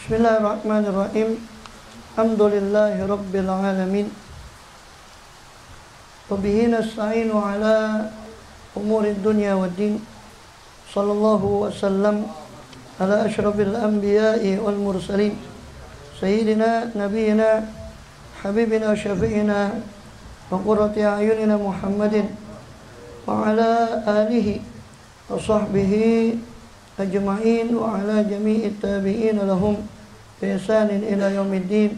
Bismillahirrahmanirrahim. Alhamdulillahi rabbil alamin. Wa bihi nasta'inu ala umuri dunya waddin. Sallallahu wasallam ala asyrafil anbiya'i wal mursalin. Sayyidina nabiyina habibina syafi'ina wa qurrati a'yunina Muhammadin wa ala alihi wa sahbihi ajma'in wa ala jami'it tabi'in lahum bi ihsanin ila yaumiddin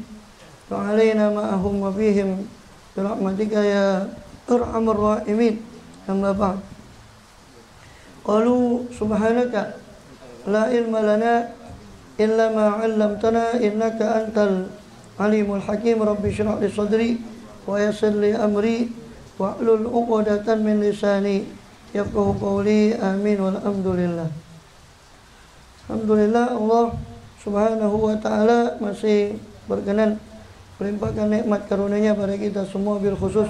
wa alaina ma'ahum wa fihim bi rahmatika ya arhamar rahimin. Amma ba'd. Qalu subhanaka la ilma lana illa ma 'allamtana innaka antal alimul hakim. Rabbi shrah li sadri wa yassir li amri wahlul 'uqdatan min lisani yafqahu qawli. Amin walhamdulillah. Alhamdulillah, Allah Subhanahu wa ta'ala masih berkenan melimpahkan nikmat karunia-Nya pada kita semua, bil khusus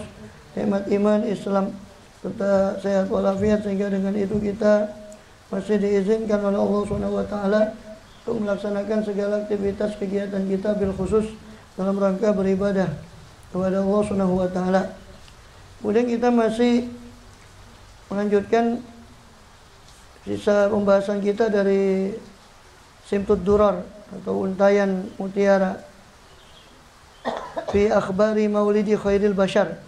nikmat iman Islam serta sehat walafiat, sehingga dengan itu kita masih diizinkan oleh Allah Subhanahu wa ta'ala untuk melaksanakan segala aktivitas kegiatan kita, bil khusus dalam rangka beribadah kepada Allah Subhanahu wa ta'ala. Kemudian kita masih melanjutkan sisa pembahasan kita dari Simtud Durar atau untayan mutiara fi akhbari maulidi khairil bashar,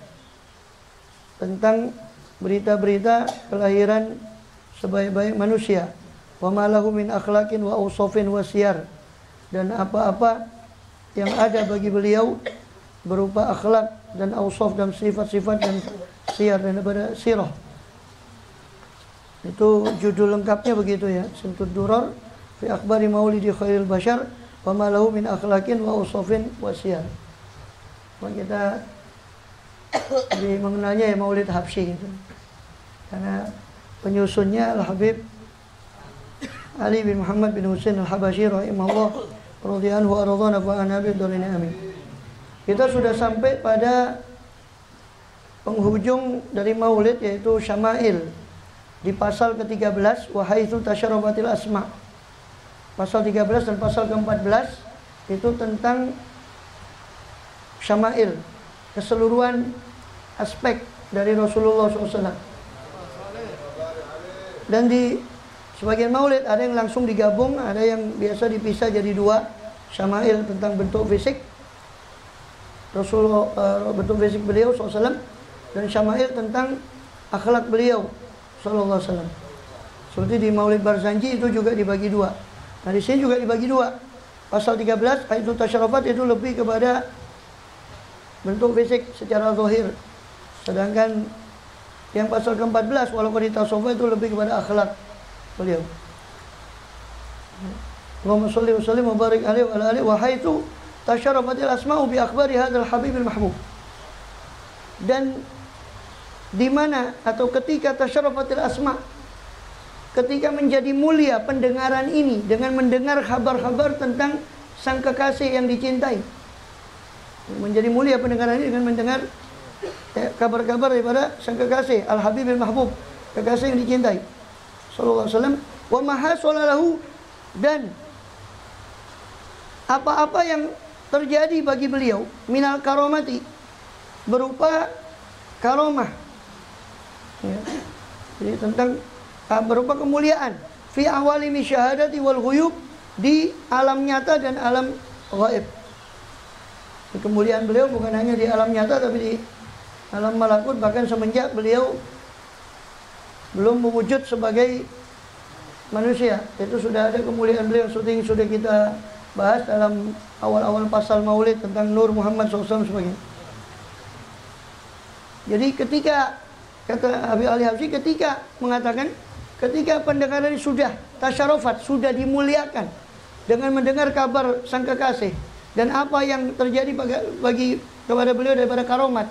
tentang berita-berita kelahiran sebaik-baik manusia, wa malahu min akhlaqin wa awsafin wa siyar, dan apa-apa yang ada bagi beliau berupa akhlak dan awsaf dan sifat-sifat dan siyar dan daripada sirah. Itu judul lengkapnya begitu ya, Simtud Durar fi akhbari maulidi khairil bashar wa ma lahu min akhlaqin wa usafin wa siyar. Kita lebih mengenalnya ya Maulid Habsyi gitu. Karena penyusunnya Al-Habib Ali bin Muhammad bin Husain Al-Habasyi rahimahullah radhiyallahu anhu wa radhana fa anabi dalina amin. Kita sudah sampai pada penghujung dari Maulid, yaitu Syama'il di pasal ke-13, wa haitsu tasyarafatil asma'. Pasal 13 dan pasal ke-14 itu tentang Syama'il, keseluruhan aspek dari Rasulullah SAW. Dan di sebagian maulid ada yang langsung digabung, ada yang biasa dipisah jadi dua. Syama'il tentang bentuk fisik Rasulullah, bentuk fisik beliau SAW, dan Syama'il tentang akhlak beliau SAW. Seperti di Maulid Barzanji itu juga dibagi dua. Nah di sini juga dibagi dua. Pasal 13 itu tasyarufat, itu lebih kepada bentuk fisik secara zahir. Sedangkan yang pasal ke-14 walaupun di tasawuf itu lebih kepada akhlak beliau. Allahumma shalli wa sallim wa barik alaihi wa ala alihi wa haitsu tasyarafatil asma'u bi akhbari hadzal habibil mahbub. Dan di mana atau ketika tasyarafatil asma', ketika menjadi mulia pendengaran ini dengan mendengar kabar-kabar tentang sang kekasih yang dicintai. Menjadi mulia pendengaran ini dengan mendengar kabar-kabar daripada sang kekasih Al-Habibil Mahbub, kekasih yang dicintai sallallahu alaihi wasallam. Wa mahasalalahu, dan apa-apa yang terjadi bagi beliau minal karomati, berupa karomah ya. Jadi tentang berupa kemuliaan fi awalimi syahadati wal ghuyub, di alam nyata dan alam ghaib. Kemuliaan beliau bukan hanya di alam nyata tapi di alam malakut, bahkan semenjak beliau belum mewujud sebagai manusia itu sudah ada kemuliaan beliau, seperti yang sudah kita bahas dalam awal-awal pasal Maulid tentang Nur Muhammad SAW sebagainya. Jadi ketika kata Habib Ali Habsyi, ketika mengatakan ketika pendengaran ini sudah tasyarufat, sudah dimuliakan dengan mendengar kabar sang kekasih dan apa yang terjadi bagi kepada beliau daripada karomat,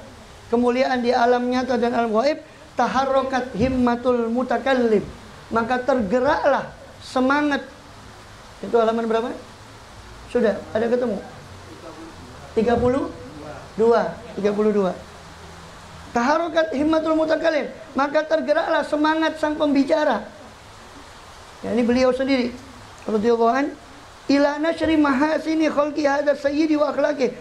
kemuliaan di alam nyata dan alam gaib, taharrokat himmatul mutakallim, maka tergeraklah semangat. Itu halaman berapa? Sudah ada ketemu? 32. Taharukat himmatul mutakallim, maka tergeraklah semangat sang pembicara. Ya, ini beliau sendiri radhiyallahu an ila nasyri mahasini khalqi hadza sayyidi wa akhlaqi,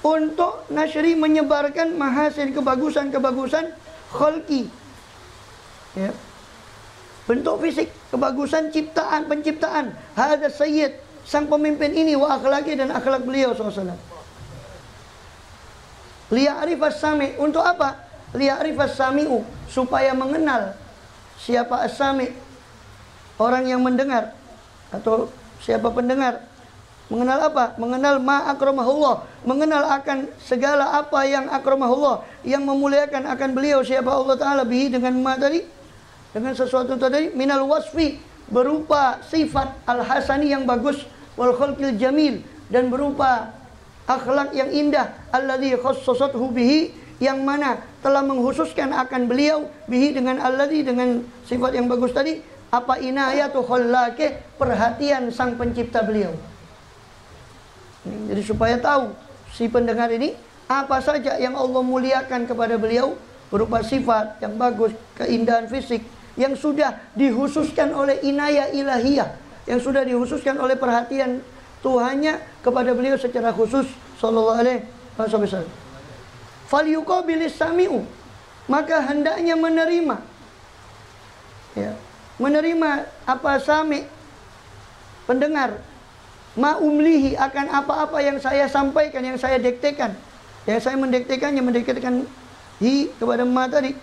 untuk nasyri menyebarkan mahasin, kebagusan-kebagusan khalqi, ya, bentuk fisik, kebagusan ciptaan, penciptaan hadza sayyid, sang pemimpin ini, wa akhlaqi, dan akhlak beliau SAW. Liya'rifas sami, untuk apa? Liya'rifas sami'u, supaya mengenal siapa as-sami, orang yang mendengar, atau siapa pendengar. Mengenal apa? Mengenal ma akramahullah, mengenal akan segala apa yang akramahullah, yang memuliakan akan beliau siapa Allah Ta'ala, bihi, dengan ma tadi, dengan sesuatu tadi, minal wasfi, berupa sifat al-hasani yang bagus, wal khalqil jamil, dan berupa akhlak yang indah, alladzi khassasathu bihi, yang mana telah menghususkan akan beliau, bihi, dengan alladzi, dengan sifat yang bagus tadi, apa, inayatu khallaqih, perhatian sang pencipta beliau. Jadi supaya tahu si pendengar ini apa saja yang Allah muliakan kepada beliau berupa sifat yang bagus, keindahan fisik yang sudah dihususkan oleh inayah ilahiyah, yang sudah dihususkan oleh perhatian Tuhannya kepada beliau secara khusus sallallahu alaihi wasallam. Falyuqabilis sami'u, maka hendaknya menerima, ya, menerima apa sami, pendengar, ma umlihi, akan apa-apa yang saya sampaikan, yang saya diktekan, yang saya mendiktekannya, mendiktekan hi kepada ma tadi,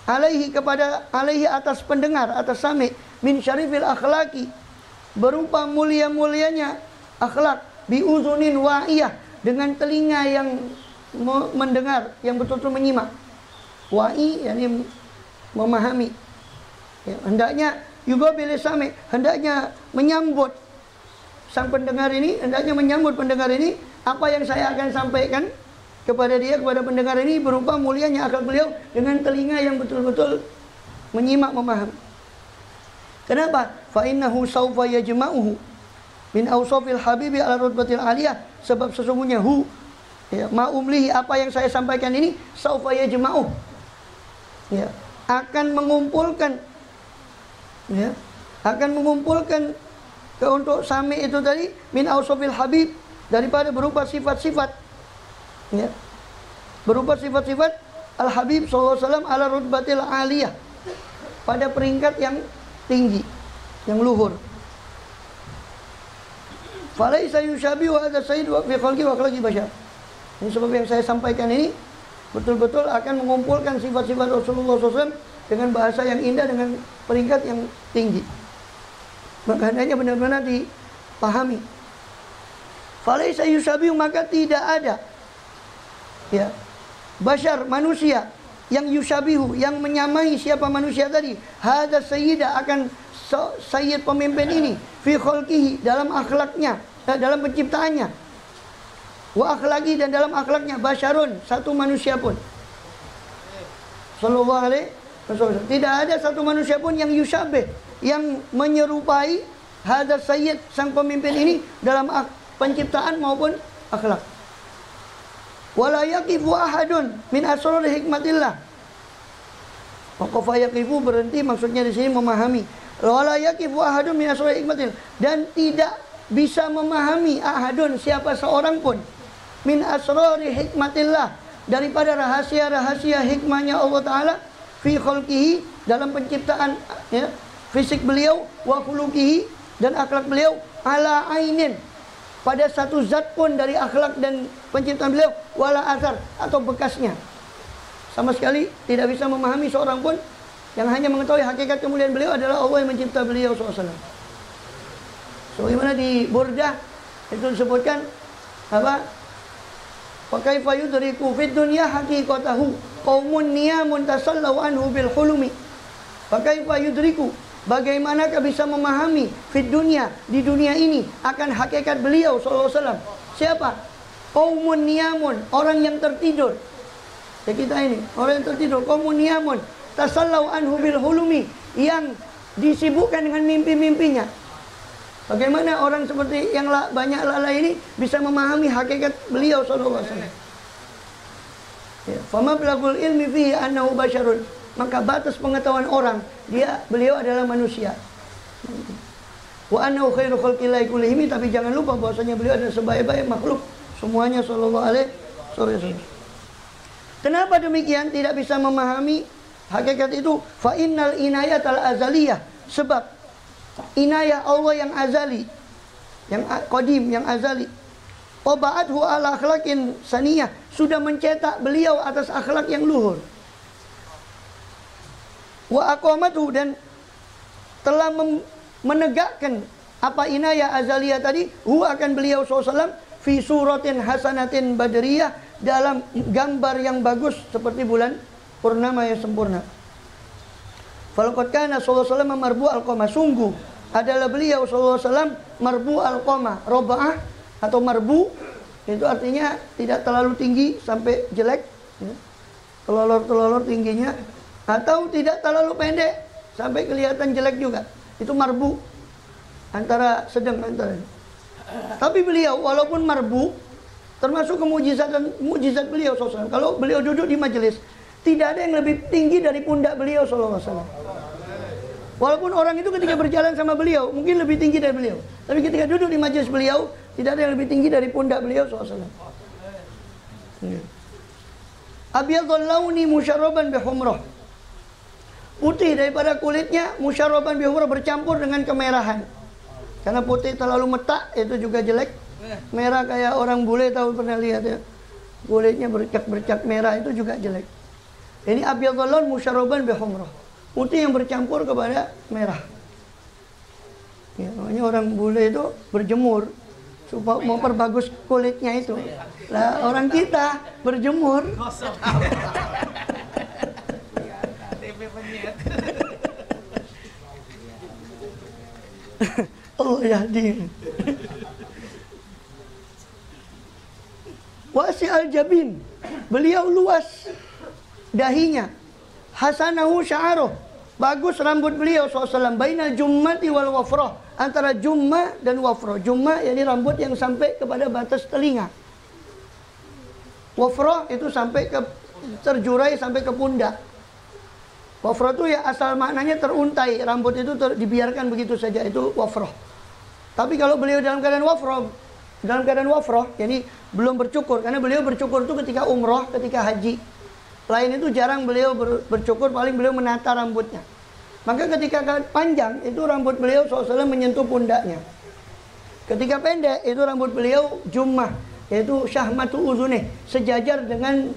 alaihi, kepada alaihi, atas pendengar, atas sami, min syarifil akhlaqi, berupa mulia-mulianya akhlak, bi uzunin wa'iyah, dengan telinga yang mendengar, yang betul-betul menyimak. Wa'i yakni memahami. Ya, hendaknya juga bila sami, hendaknya menyambut sang pendengar ini, hendaknya menyambut pendengar ini apa yang saya akan sampaikan kepada dia, kepada pendengar ini, berupa mulianya akal beliau, dengan telinga yang betul-betul menyimak, memahami. Kenapa? Fa innahu sawfa yajma'uhu min awsafil habibi ala rutbatil aliyah, sebab sesungguhnya ya, ma umlihi, apa yang saya sampaikan ini, sawfa yajma'uh, ya, akan mengumpulkan, ya, akan mengumpulkan untuk sami itu tadi, min awsafil habib, daripada berupa sifat-sifat, ya, berupa sifat-sifat al-habib sallallahu alaihi wasallam ala rutbatil aliyah, pada peringkat yang tinggi, yang luhur. Falaisa yushabihu hadza sayyid wa fi khalqi wa akhlaqi bashar. Ini sebab yang saya sampaikan ini betul-betul akan mengumpulkan sifat-sifat Rasulullah SAW dengan bahasa yang indah, dengan peringkat yang tinggi. Maka hendaknya benar-benar dipahami. Falaisa yushabihu, maka tidak ada, ya, bashar, manusia, yang yushabihu, yang menyamai siapa manusia tadi, hadza sayyida, akan sayyid, pemimpin ini, fi khalqihi, dalam akhlaknya, dalam penciptaannya, wa akhlaqi, dan dalam akhlaknya, basyarun, satu manusia pun, sallallahu alaihi wasallam, tidak ada satu manusia pun yang yusyabih, yang menyerupai hadza sayyid, sang pemimpin ini, dalam penciptaan maupun akhlak. Wala yaqifu ahadun min asrar hikmatillah. Waqafa yaqifu, berhenti, maksudnya di sini memahami. Wala yaqifu ahadun min asrar hikmatillah, dan tidak bisa memahami ahadun, siapa seorang pun, min asrari hikmatillah, daripada rahasia-rahasia hikmahnya Allah Ta'ala, fi khalqihi, dalam penciptaan, ya, fisik beliau, wa khuluqihi, dan akhlak beliau, ala ainin, pada satu zat pun dari akhlak dan penciptaan beliau, wala asar, atau bekasnya. Sama sekali tidak bisa memahami seorang pun, yang hanya mengetahui hakikat kemuliaan beliau adalah Allah yang mencipta beliau SAW. Sebagaimana di Burdah itu disebutkan apa? Wa kaifa yudriku fid dunya haqiqatahu qaumun niyamun tasallau anhu bil hulumi. Wa kaifa yudriku, bagaimanakah bisa memahami fid dunya, di dunia ini, akan hakikat beliau sallallahu alaihi wasallam. Siapa? Qaumun niyamun, orang yang tertidur. Ya, kita ini orang yang tertidur, qaumun niyamun tasallau anhu bil hulumi, yang disibukkan dengan mimpi-mimpinya. Bagaimana orang seperti yang banyak lalai ini bisa memahami hakikat beliau sallallahu alaihi wasallam? Ya, fama blagul ilmi fihi annahu basyarun, maka batas pengetahuan orang, beliau adalah manusia. Wa annahu khairu khalqillahi kullihim, tapi jangan lupa bahwasanya beliau adalah sebaik-baik makhluk semuanya sallallahu alaihi wasallam. Kenapa demikian? Tidak bisa memahami hakikat itu. Fa innal inayatal azaliyah, sebab inayah Allah yang azali, yang qadim, yang azali, taba'athu ala akhlaqin saniyah, sudah mencetak beliau atas akhlak yang luhur. Wa aqamathu, dan telah menegakkan apa inayah azaliyah tadi, huwa akan beliau SAW fi suratin hasanatin badriyah, dalam gambar yang bagus seperti bulan purnama yang sempurna. Falaqad kana sallallahu alaihi wasallam marbu al-qamah, sungguh adalah beliau sallallahu alaihi wasallam marbu al-qamah. Robaah atau marbu itu artinya tidak terlalu tinggi sampai jelek, ya, telolor-telolor tingginya, atau tidak terlalu pendek sampai kelihatan jelek juga. Itu marbu, antara sedang antara. Tapi beliau walaupun marbu, termasuk mukjizat beliau SAW. Kalau beliau duduk di majelis, tidak ada yang lebih tinggi dari pundak beliau SAW. Walaupun orang itu ketika berjalan sama beliau mungkin lebih tinggi dari beliau, tapi ketika duduk di majelis beliau, tidak ada yang lebih tinggi dari pundak beliau SAW. Abyadul launi musyarraban bihumrah, putih daripada kulitnya, musyarraban bihumrah, bercampur dengan kemerahan. Karena putih terlalu metak itu juga jelek. Merah kayak orang bule, tahu pernah lihat ya, kulitnya bercak-bercak merah itu juga jelek. Ini abyadul laun musyarraban bihumrah, putih yang bercampur kepada merah. Ya, makanya orang bule itu berjemur supaya mau perbagus kulitnya itu. Lah orang kita berjemur. Oh ya di. Wasi al-jabin, beliau luas dahinya. Hasanahu sya'aruh, bagus rambut beliau SAW. Bainal jummati wal wafrah, antara jumma dan wafrah. Jumma yakni rambut yang sampai kepada batas telinga. Wafrah itu sampai ke terjurai sampai ke pundak. Wafrah itu ya asal maknanya teruntai, rambut itu dibiarkan begitu saja, itu wafrah. Tapi kalau beliau dalam keadaan wafrah, yani belum bercukur, karena beliau bercukur itu ketika umroh, ketika haji. Lain itu jarang beliau bercukur, paling beliau menata rambutnya. Maka ketika panjang, itu rambut beliau SAW menyentuh pundaknya. Ketika pendek, itu rambut beliau jummah, yaitu syahmatu uzunih, sejajar dengan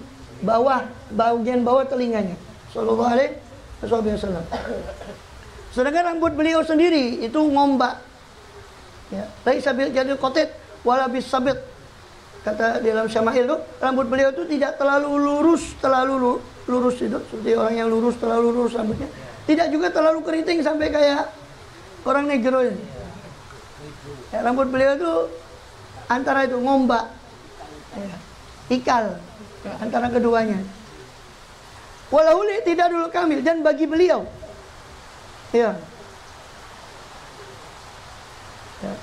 bagian bawah telinganya. Sallallahu alaihi wasallam. Sedangkan rambut beliau sendiri itu ngombak. Ya, laisa bil jadil qatit wala bis sabit. Kata dalam Syama'il itu, rambut beliau itu tidak terlalu lurus itu, seperti orang yang terlalu lurus rambutnya. Tidak juga terlalu keriting sampai kayak orang negro ini. Ya, rambut beliau itu antara itu ngombak, ya, ikal, ya, antara keduanya. Walau tidak dulu kamil, dan bagi beliau, ya, ya,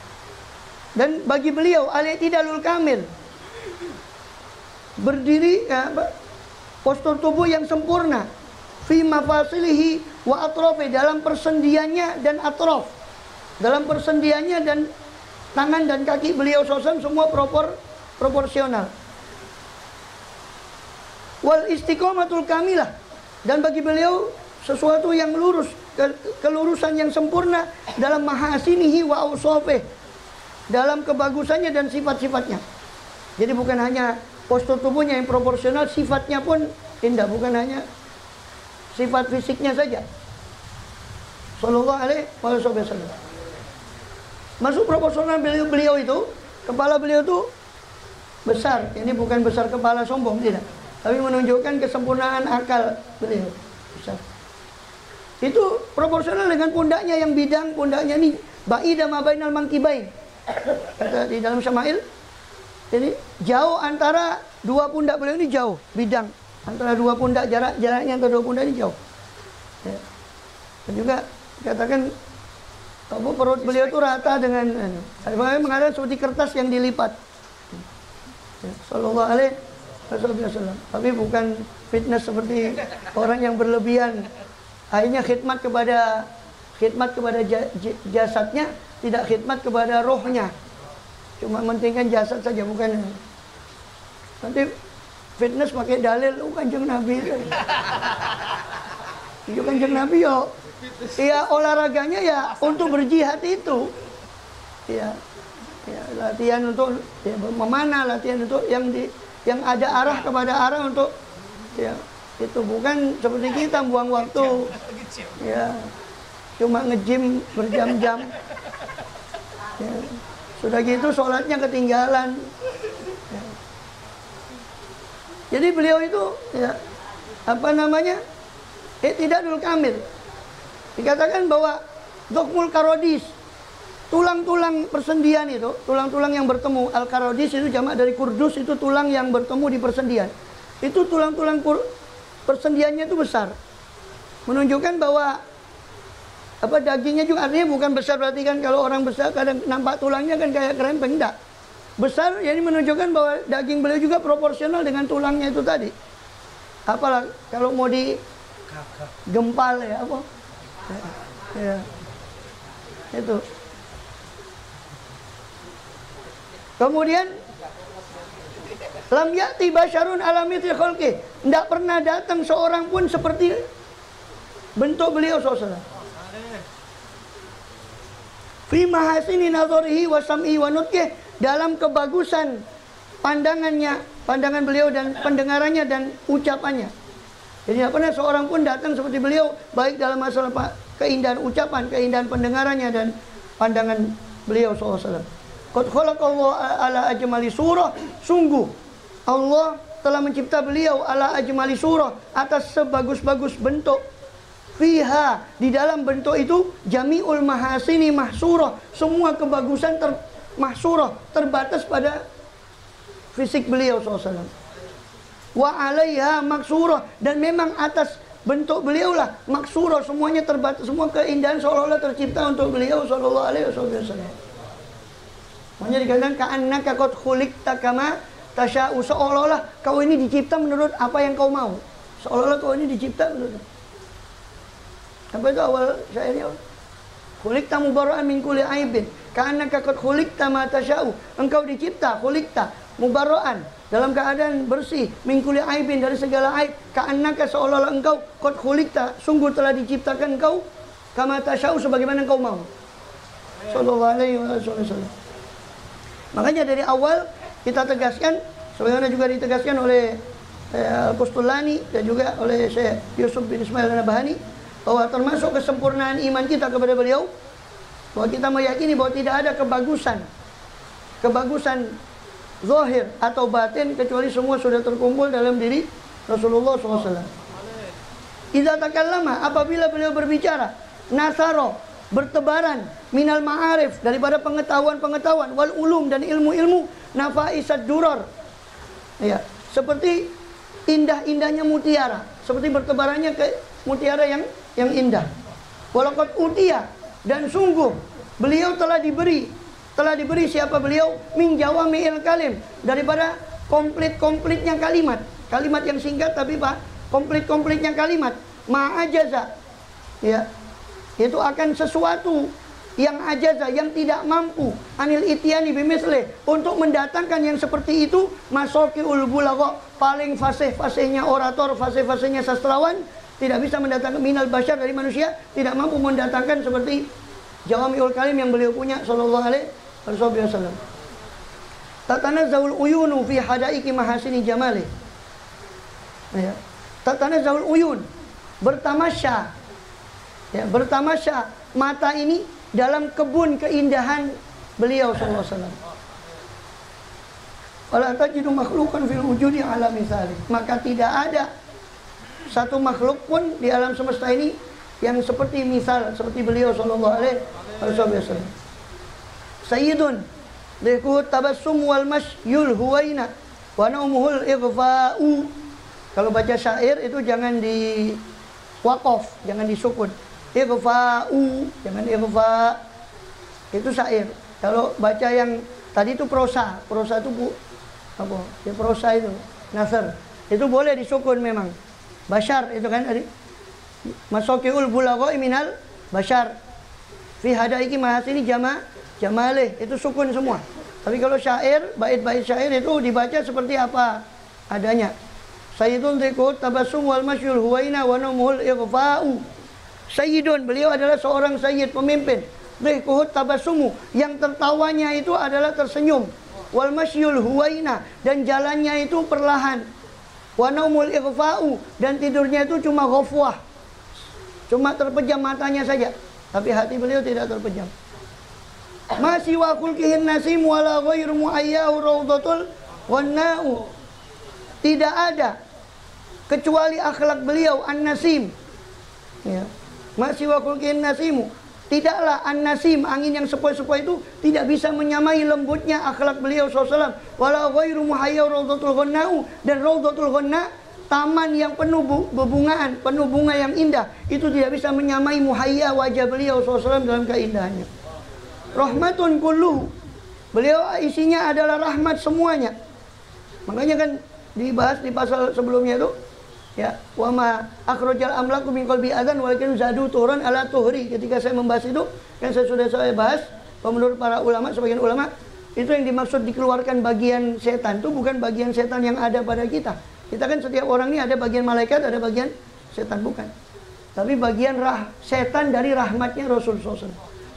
dan bagi beliau al-i'tidalul kamil, berdiri, ya, postur tubuh yang sempurna, fi mafasilihi wa atrofi, dalam persendiannya dan atrof, dalam persendiannya dan tangan dan kaki beliau SAW semua proporsional. Wal istiqomatul kamilah, dan bagi beliau sesuatu yang lurus, kelurusan yang sempurna dalam mahasinihi wa awsafih, dalam kebagusannya dan sifat-sifatnya. Jadi bukan hanya postur tubuhnya yang proporsional, sifatnya pun indah, bukan hanya sifat fisiknya saja. Sallallahu alaihi wasallam. Masuk proporsional beliau itu, kepala beliau itu besar. Ini bukan besar kepala sombong, tidak, tapi menunjukkan kesempurnaan akal beliau. Besar. Itu proporsional dengan pundaknya yang bidang, pundaknya ini ba'ida ma bainal mankibain. Kata di dalam Syama'il, jadi jauh antara dua pundak beliau ini, jauh bidang antara dua pundak, jaraknya antara dua pundak ini jauh. Ya. Dan juga katakan perut beliau itu rata dengan, mengatakan seperti kertas yang dilipat. Ya. Sallallahu alaihi wasallam. Tapi bukan fitness seperti orang yang berlebihan, akhirnya khidmat kepada khidmat kepada jasadnya, tidak khidmat kepada rohnya. Cuma mentingkan jasad saja, bukan. Nanti fitness pakai dalil, Kanjeng Nabi. Itu Kanjeng Nabi yo. Ya olahraganya ya untuk berjihad itu. Ya, latihan untuk memanah, latihan untuk yang ada arah kepada arah untuk ya itu, bukan seperti kita buang waktu. Ya, cuma nge-gym berjam-jam. Ya. Sudah gitu sholatnya ketinggalan. Ya. Jadi beliau itu ya apa namanya? Iktidalul kamil. Dikatakan bahwa dokmul karodis, tulang-tulang persendian itu, tulang-tulang yang bertemu, al-karodis itu jamak dari kurdus, itu tulang yang bertemu di persendian. Itu tulang-tulang persendiannya itu besar. Menunjukkan bahwa apa dagingnya juga artinya bukan besar, berarti kan kalau orang besar kadang nampak tulangnya kan kayak kerempeng, enggak. Besar jadi menunjukkan bahwa daging beliau juga proporsional dengan tulangnya itu tadi. Apalah kalau mau di gempal ya apa? Ya. Itu. Kemudian lam ya'ti basyarun ala mithli khalqi. Tidak pernah datang seorang pun seperti bentuk beliau SAW. Fi mahasini nazarihi wa sam'i wa nutqih, dalam kebagusan pandangannya, pandangan beliau dan pendengarannya dan ucapannya. Jadi tidak pernah seorang pun datang seperti beliau, baik dalam masalah keindahan ucapan, keindahan pendengarannya dan pandangan beliau SAW. Qad khalaqallahu ala ajmali surah, sungguh Allah telah mencipta beliau ala ajmali surah, atas sebagus-bagus bentuk. Fiha, di dalam bentuk itu jami'ul mahasini mahsurah, semua kebagusan mahsurah, terbatas pada fisik beliau SAW. Wa alaiha maksurah, dan memang atas bentuk beliau lah maksurah, semuanya terbatas, semua keindahan seolah-olah tercipta untuk beliau sallallahu alaihi wasallam. Makanya dikatakan ka'annaka qad khuliqta kama tasya'u, seolah-olah kau ini dicipta menurut apa yang kau mau. Seolah-olah kau ini dicipta menurut. Apa itu awal syairnya? Khuliqta mubarra'an min kulli aibin, ka'annaka qad khuliqta ma tasya'u. Engkau dicipta, khuliqta mubarra'an, dalam keadaan bersih, min kulli aibin, dari segala aib, ka'annaka, seolah-olah engkau qad khuliqta, sungguh telah diciptakan engkau, kama tasya'u, sebagaimana engkau mau. Sallallahu alaihi wasallam. Makanya dari awal kita tegaskan, sebagaimana juga ditegaskan oleh Al-Qustulani dan juga oleh Syekh Yusuf bin Ismail An-Nabhani, bahwa termasuk kesempurnaan iman kita kepada beliau, bahwa kita meyakini bahwa tidak ada kebagusan zahir atau batin kecuali semua sudah terkumpul dalam diri Rasulullah SAW. Idza takallama, apabila beliau berbicara, nasaro, bertebaran, minal ma'arif, daripada pengetahuan-pengetahuan, wal ulum, dan ilmu-ilmu, nafaisad durar, ya, seperti indah-indahnya mutiara, seperti bertebarannya ke mutiara yang indah. Walaqad utia, dan sungguh beliau telah diberi siapa beliau, min jawami'il kalim, daripada komplit-komplitnya kalimat yang singkat tapi komplit-komplitnya kalimat, ma'ajaza, ya, itu akan sesuatu yang ajaza, yang tidak mampu, anil ityani bimislih, untuk mendatangkan yang seperti itu, masokiul bulagha, paling fasih-fasihnya orator, fasih-fasihnya sastrawan, tidak bisa mendatangkan minal basyar, dari manusia, tidak mampu mendatangkan seperti jawami'ul kalim yang beliau punya sallallahu alaihi wasallam. Tatanazzalul uyunu fi hadaiki mahasini jamali. Ya. Tatanazzalul uyun, bertamasya. Ya, bertamasya mata ini dalam kebun keindahan beliau sallallahu alaihi wasallam. Wala tajidu makhluqan fil wujudi ala misali. Maka tidak ada satu makhluk pun di alam semesta ini yang seperti seperti beliau sallallahu alaihi wasallam. Sayyidun liku tabassum wal masyul huwaina wa naumuhul ighfa'u. Kalau baca syair itu jangan di waqaf, jangan disukun. Ighfa'u, jangan ighfa. Itu syair. Kalau baca yang tadi itu prosa itu apa? Ya prosa itu, nasr. Itu boleh disukun memang. Basyar itu kan tadi. Masokiul bulagha minal basyar. Fi hadaiki mahasini jamalih, itu sukun semua. Tapi kalau syair, bait-bait syair itu dibaca seperti apa adanya. Sayyidun Rikut tabassum wal masyul huwaina wa namul ighfa'u. Sayyidun, beliau adalah seorang sayyid, pemimpin. Rikut tabassumu, yang tertawanya itu adalah tersenyum. Wal masyul huwaina, dan jalannya itu perlahan. Wa namul ighfa'u, dan tidurnya itu cuma ghafwah. Cuma terpejam matanya saja, tapi hati beliau tidak terpejam. Masih wa khulqihin nasim wala ghairu muayyahu rawdatul ghanna'u. Tidak ada kecuali akhlak beliau an-nasim. Ya. Masih wa khulqihin nasimu. Tidaklah an-nasim, angin yang sepoi-sepoi itu tidak bisa menyamai lembutnya akhlak beliau SAW. Wala ghairu muayyahu rawdatul ghanna'u, dan rawdatul ghanna, taman yang penuh bebungaan, penuh bunga yang indah, itu tidak bisa menyamai muhayya wajah beliau SAW dalam keindahannya. Rahmatun kulluhu, beliau isinya adalah rahmat semuanya. Makanya kan dibahas di pasal sebelumnya itu, ya, wa ma akhrajal amlaku min qalbi adzan walakin zadu turun ala tuhri. Ketika saya membahas itu, kan saya bahas, menurut para ulama, sebagian ulama, itu yang dimaksud dikeluarkan bagian setan itu bukan bagian setan yang ada pada kita. Kita kan setiap orang ini ada bagian malaikat, ada bagian setan, bukan. Tapi bagian setan dari rahmatnya Rasul SAW.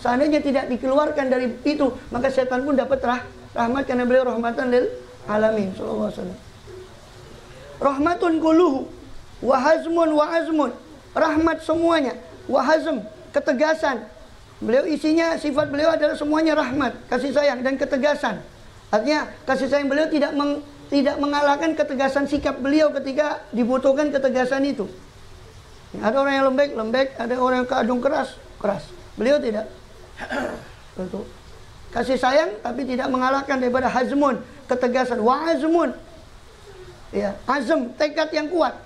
Seandainya tidak dikeluarkan dari itu, maka setan pun dapat rahmat, karena beliau rahmatan lil alamin sallallahu alaihi wasallam. Rahmatun kulluhu wa hazmun wa azmun, rahmat semuanya, wa hazm, ketegasan. Beliau isinya, sifat beliau adalah semuanya rahmat, kasih sayang dan ketegasan. Artinya kasih sayang beliau tidak mengalahkan ketegasan sikap beliau ketika dibutuhkan ketegasan itu. Ada orang yang lembek, ada orang yang keadung keras. Beliau tidak. Betul. Kasih sayang tapi tidak mengalahkan daripada hazmun, ketegasan. Wa azmun, ya, azm, tekad yang kuat.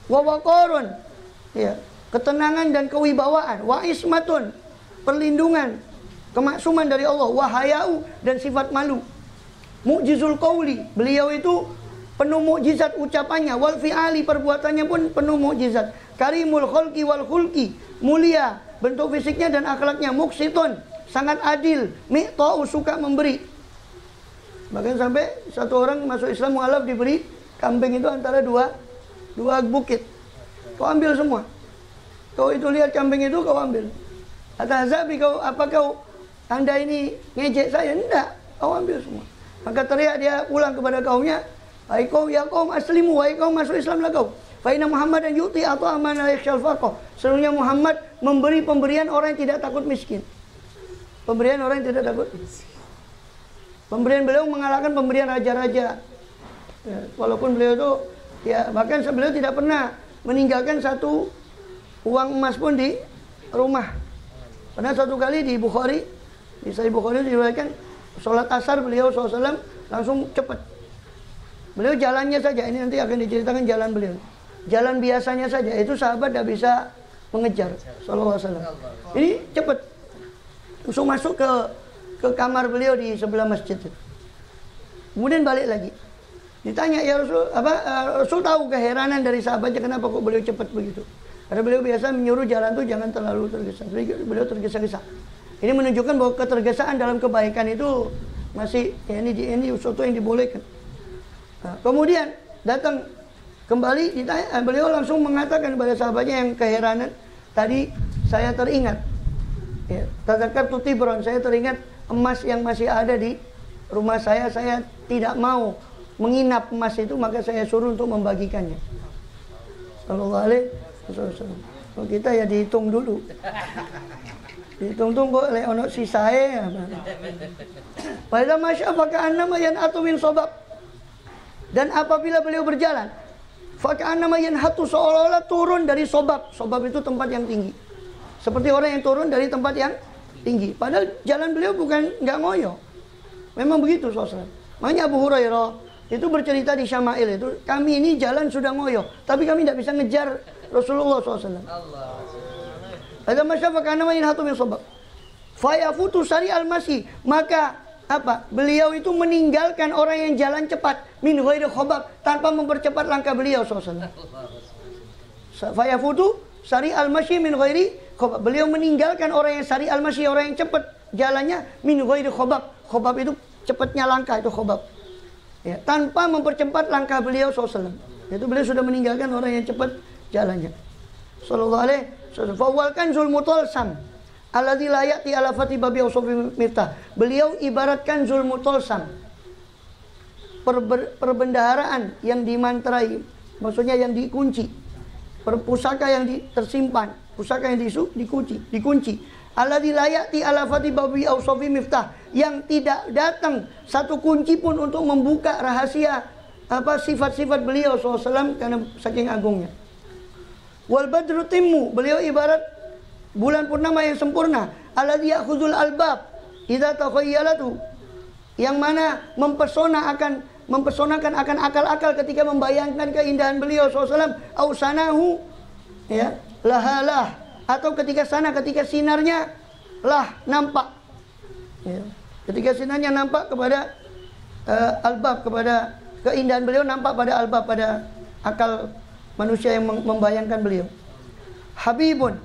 Wa waqarun, ya, ketenangan dan kewibawaan. Wa ismatun, perlindungan, kemaksuman dari Allah. Wa hayau, dan sifat malu. Mu'jizul qauli, beliau itu penuh mukjizat ucapannya. Wal fi'ali, perbuatannya pun penuh mukjizat. Karimul khalqi wal khulqi, mulia bentuk fisiknya dan akhlaknya. Muqsitun, sangat adil. Mi'ta'u, suka memberi. Bahkan sampai satu orang masuk Islam mualaf diberi kambing itu antara dua bukit. Kau ambil semua. Kau itu lihat kambing itu, kau ambil. Kata Zabi, anda ini ngejek saya? Enggak, kau ambil semua. Maka teriak dia pulang kepada kaumnya, "Hai kaum, ya kaum aslimu, wahai kaum masuk Islamlah kau. Fa inna Muhammadan yuti atau amana yakhshal faqah." Sesungguhnya Muhammad memberi pemberian orang yang tidak takut miskin. Pemberian orang yang tidak takut. Pemberian beliau mengalahkan pemberian raja-raja. Ya, walaupun beliau itu, ya, bahkan beliau tidak pernah meninggalkan satu uang emas pun di rumah. Pernah satu kali di Bukhari, di Sahih Bukhari diriwayatkan, sholat asar beliau SAW langsung cepat. Beliau jalannya saja, ini nanti akan diceritakan jalan beliau. Jalan biasanya saja, itu sahabat tidak bisa mengejar. Sallallahu alaihi wasallam. Ini cepat. Langsung masuk ke kamar beliau di sebelah masjid. Kemudian balik lagi. Ditanya, ya Rasul, Rasul tahu keheranan dari sahabatnya kenapa kok beliau cepat begitu. Karena beliau biasa menyuruh jalan itu jangan terlalu tergesa. Beliau tergesa-gesa. Ini menunjukkan bahwa ketergesaan dalam kebaikan itu masih, ya, ini sesuatu yang dibolehkan. Nah, kemudian datang kembali, ditanya, beliau langsung mengatakan kepada sahabatnya yang keheranan, tadi saya teringat, ya, tadzakkartu tibron, saya teringat emas yang masih ada di rumah saya tidak mau menginap emas itu, maka saya suruh untuk membagikannya. Sallallahu alaihi wasallam. Kalau kita ya dihitung dulu. Dihitung kok oleh ono sisae. Pada masya faka'annama yanhatu min sobab. Dan apabila beliau berjalan, faka'annama yanhatu, seolah-olah turun dari sobab. Sobab itu tempat yang tinggi. Seperti orang yang turun dari tempat yang tinggi. Padahal jalan beliau bukan nggak ngoyo. Memang begitu sosok. Makanya Abu Hurairah itu bercerita di Syama'il itu, kami ini jalan sudah ngoyo, tapi kami tidak bisa ngejar Rasulullah SAW. Ada masyafaq anama yanhatu min sabab. Fayafutu sari al-masih, maka apa? Beliau itu meninggalkan orang yang jalan cepat min ghairi khabab, tanpa mempercepat langkah beliau SAW. Fayafutu sari al-masyi min ghairi khobab. Beliau meninggalkan orang yang sari al-masyi, orang yang cepat jalannya, min ghairi khobab. Khobab itu cepatnya langkah, itu khobab. Ya, tanpa mempercepat langkah beliau SAW. Itu beliau sudah meninggalkan orang yang cepat jalannya. Sallallahu alaihi wasallam. Fawwal kanzul mutalsam alladzi la ya'ti ala fati babi usufi miftah. Beliau ibaratkan Zul Mutalsam, perbendaharaan yang dimantrai, maksudnya yang dikunci, pusaka yang tersimpan, pusaka yang dikunci. Alladzi la ya'ti ala fati babi usufi miftah, yang tidak datang satu kunci pun untuk membuka rahasia sifat-sifat beliau SAW karena saking agungnya. Wal badru timmu, beliau ibarat bulan purnama yang sempurna. Alladzi ya'khudul albab idza takhayyalatu, yang mana mempesonakan akan akal-akal ketika membayangkan keindahan beliau SAW. Au sanahu, ya, lahalah, atau ketika sinarnya lah nampak, ya. Ketika sinarnya nampak kepada albab, kepada keindahan beliau nampak pada albab, pada akal manusia yang membayangkan beliau. Habibun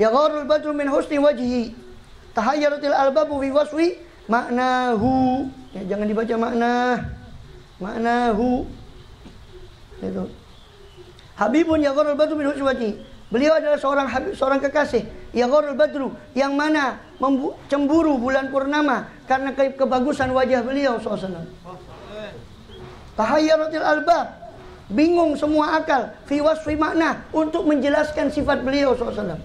yagharul badru min husni wajhi tahayyaratil albabu fi waswi maknahu. Ya, jangan dibaca maknahu. Itu. Habibun yagharul badru min husni wajhi. Beliau adalah seorang kekasih, yagharul badru, yang mana cemburu bulan purnama karena kebagusan wajah beliau SAW. Tahayyaratil albab, bingung semua akal, fi wasfi makna, untuk menjelaskan sifat beliau SAW.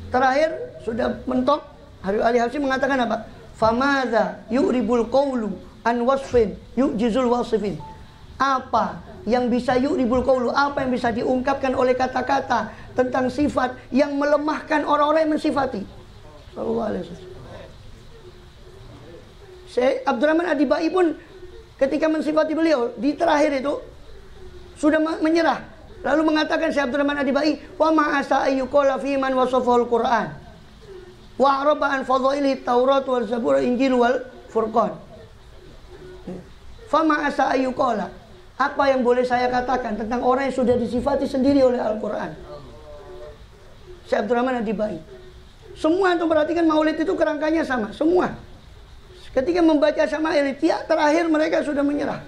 Terakhir sudah mentok, Habib Ali Habsyi mengatakan apa? Famadza yu'ribul qawlu an wasfin yu'jizul wasifin. Apa yang bisa yu'ribul qawlu, apa yang bisa diungkapkan oleh kata-kata tentang sifat yang melemahkan orang-orang yang mensifati. Sallallahu alaihi wasallam. Syekh Abdurrahman Adibai pun ketika mensifati beliau di terakhir itu sudah menyerah, lalu mengatakan Syekh Abdurrahman Adibai, wa ma'asa ayyuqala fi man wasafal Qur'an wa araba an fadhaili Taurat wal Zabur Injil wal Furqan. Fa ma'asa ayyuqala, apa yang boleh saya katakan tentang orang yang sudah disifati sendiri oleh Al-Qur'an? Syekh Abdurrahman Adibai. Semua itu perhatikan, maulid itu kerangkanya sama, semua. Ketika membaca Syama'il, terakhir mereka sudah menyerah.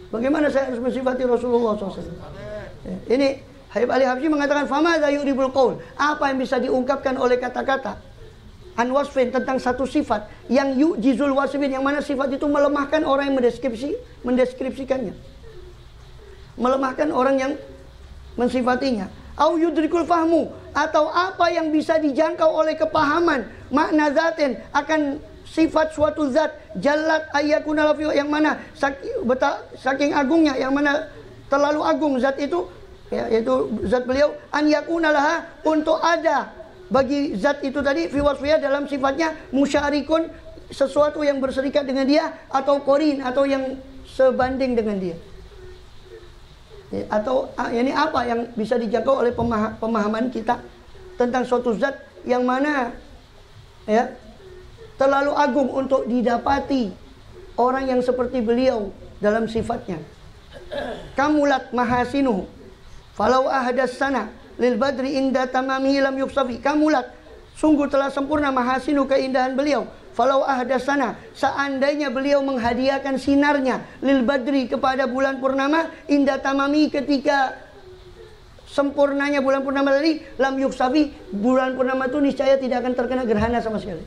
Bagaimana saya harus mensifati Rasulullah SAW? Ini Habib Ali Habsyi mengatakan, famadza yu'ribul qaul, apa yang bisa diungkapkan oleh kata-kata an wasfin, tentang satu sifat yang yu'jizul wasifin, yang mana sifat itu melemahkan orang yang mendeskripsikannya, melemahkan orang yang mensifatinya. Au yudrikul fahmu, atau apa yang bisa dijangkau oleh kepahaman makna zatin akan sifat suatu zat, jallat ayyakuna lafiyo, yang mana saking agungnya, yang mana terlalu agung zat itu, ya, yaitu zat beliau, an yakuna laha, untuk ada bagi zat itu tadi fi wasfiyah, dalam sifatnya, musyarikun, sesuatu yang berserikat dengan dia, atau korin, atau yang sebanding dengan dia. Ya, atau ini apa yang bisa dijangkau oleh pemahaman kita tentang suatu zat yang mana, ya, terlalu agung untuk didapati orang yang seperti beliau dalam sifatnya. Kamulat mahasinuhu falau ahdas sana lil badri inda tamamihi lam yuksafi. Kamulat, sungguh telah sempurna, mahasinu, keindahan beliau, falau ahdas sana, seandainya beliau menghadiahkan sinarnya, lil badri, kepada bulan purnama, inda tamami, ketika sempurnanya bulan purnama tadi, lam yuksafi, bulan purnama itu niscaya tidak akan terkena gerhana sama sekali.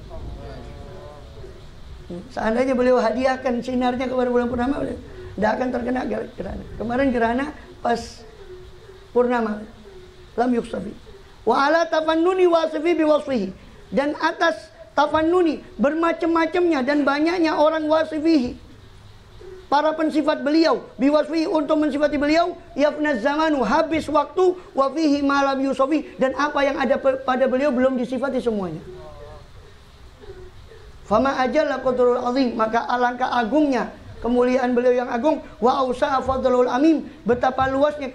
Seandainya beliau hadiahkan sinarnya kepada bulan purnama, tidak akan terkena gerhana. Kemarin gerhana pas purnama, lam yuksafi. Wa ala tafannuni wasifi biwasfihi, dan atas tafannuni, bermacam-macamnya dan banyaknya orang wasifihi, para pensifat beliau, biwasfihi, untuk mensifati beliau, yafnaz zamanu, habis waktu, wa fihi ma lam yusafi, dan apa yang ada pada beliau belum disifati semuanya. Fama ajalla qadrul azim, maka alangkah agungnya kemuliaan beliau yang agung, wa ausa'a fadlul amim, betapa luasnya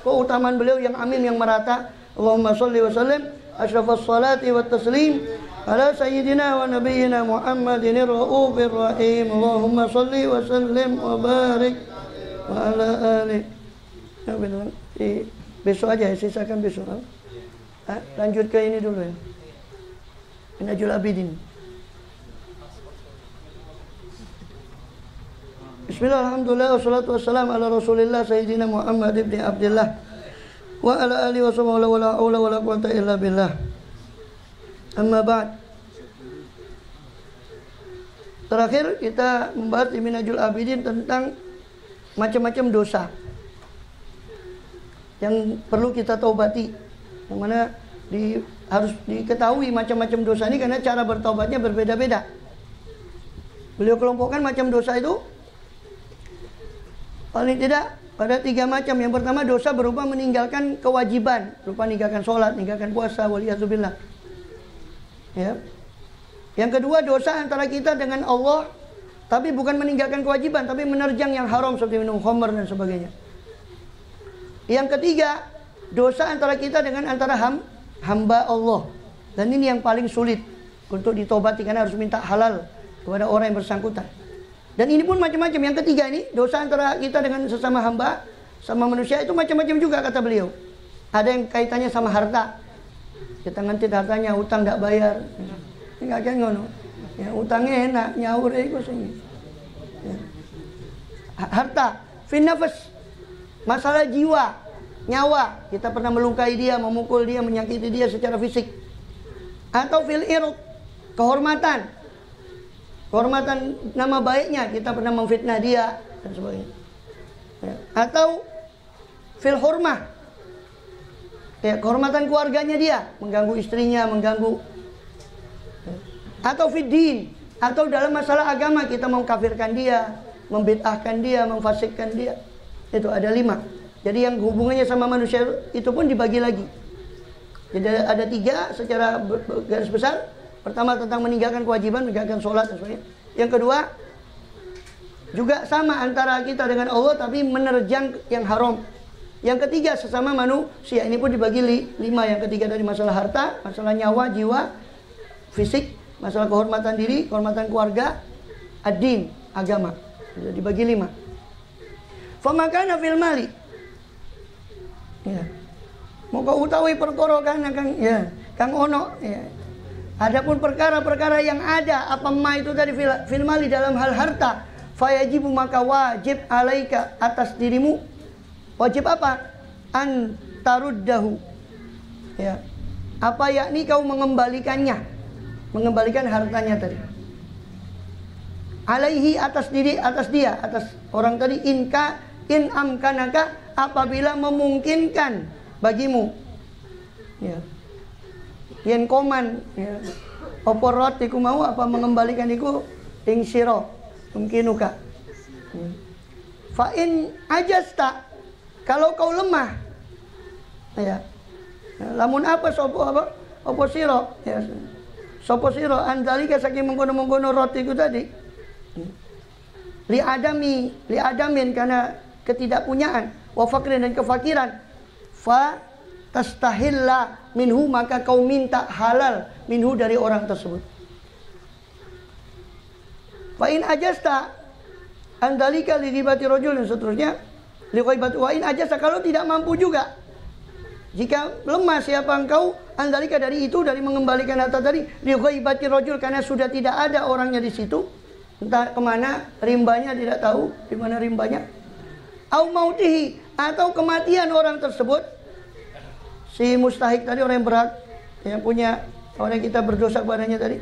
keutamaan beliau yang amim, yang merata. Allahumma shalli wa sallim asyrafas salati wat taslim ala sayyidina wa nabiyyina Muhammadin ar-raufir rahim. Allahumma shalli wa sallim wa barik wa ala alihi. Besok aja ya, sisakan besok. Lanjut ke ini dulu ya. Minhajul Abidin. Bismillah, alhamdulillah, wassalatu wassalamu ala rasulillah Sayyidina Muhammad ibn Abdullah wa ala alihi wa sahbihi wa la hawla wa la quwwata illa billah. Amma ba'd. Terakhir kita membahas di Minhajul Abidin tentang macam-macam dosa yang perlu kita taubati, yang mana harus diketahui macam-macam dosa ini karena cara bertaubatnya berbeda-beda. Beliau kelompokkan macam dosa itu paling tidak pada 3 macam. Yang pertama, dosa berupa meninggalkan kewajiban, berupa meninggalkan sholat, meninggalkan puasa, waliyadzubillah. Ya. Yang kedua, dosa antara kita dengan Allah, tapi bukan meninggalkan kewajiban, tapi menerjang yang haram seperti minum khamr dan sebagainya. Yang ketiga, dosa antara kita dengan antara hamba Allah. Dan ini yang paling sulit untuk ditobati karena harus minta halal kepada orang yang bersangkutan. Dan ini pun macam-macam. Yang ketiga ini, dosa antara kita dengan sesama hamba, sama manusia itu macam-macam juga kata beliau. Ada yang kaitannya sama harta. Kita ngantit hartanya, utang tak bayar. Enggak kan ngono. Ya, utangnya enak, nyaur itu sini. Ya. Harta, finafas, masalah jiwa, nyawa. Kita pernah melukai dia, memukul dia, menyakiti dia secara fisik. Atau fil irq, kehormatan. Kehormatan nama baiknya, kita pernah memfitnah dia dan sebagainya. Ya. Atau fil hurmah, ya, kehormatan keluarganya dia, mengganggu istrinya, mengganggu. Ya. Atau fid din, atau dalam masalah agama kita mengkafirkan dia, membid'ahkan dia, memfasikkan dia. Itu ada 5. Jadi yang hubungannya sama manusia itu pun dibagi lagi. Jadi ada 3 secara garis besar. Pertama tentang meninggalkan kewajiban, meninggalkan sholat dan sebagainya. Yang kedua, juga sama antara kita dengan Allah tapi menerjang yang haram. Yang ketiga, sesama manusia. Ini pun dibagi 5. Yang ketiga dari masalah harta, masalah nyawa, jiwa, fisik, masalah kehormatan diri, kehormatan keluarga, ad-din, agama. Jadi dibagi 5. Famakana fil mali. Ya. Mau kau utawi perkara kan Kang ono ya. Adapun perkara-perkara yang ada apa ma itu tadi fil mali dalam hal harta, fayajibu maka wajib alaika atas dirimu. Wajib apa? An taruddahu. Ya. Apa yakni kau mengembalikannya? Mengembalikan hartanya tadi. Alaihi atas diri, atas dia, atas orang tadi, in amkanaka apabila memungkinkan bagimu. Ya. Yen koman ya. Oporot iku mau apa mengembalikan iku ing sira mungkinuka. Fa in ajasta, kalau kau lemah ya. Lamun apa sopo apa? Opo sira ya. Sopo sira anzalika saking mengkono-mengkono roti iku tadi. Li adamin karena ketidakpunyaan, wa faqrin dan kefakiran. Fa tastahilla minhu maka kau minta halal minhu dari orang tersebut. Fa in ajasta andalika li ghibati rajul dan seterusnya. Li ghaibati wa in ajasta, kalau tidak mampu juga. Jika lemah siapa engkau andalika dari itu, dari mengembalikan harta tadi, li ghaibati rajul karena sudah tidak ada orangnya di situ. Entah kemana rimbanya, tidak tahu di mana rimbanya. Au mautihi, atau kematian orang tersebut. Si mustahik tadi, orang yang berhak, yang punya, orang yang kita berdosa kepadanya tadi.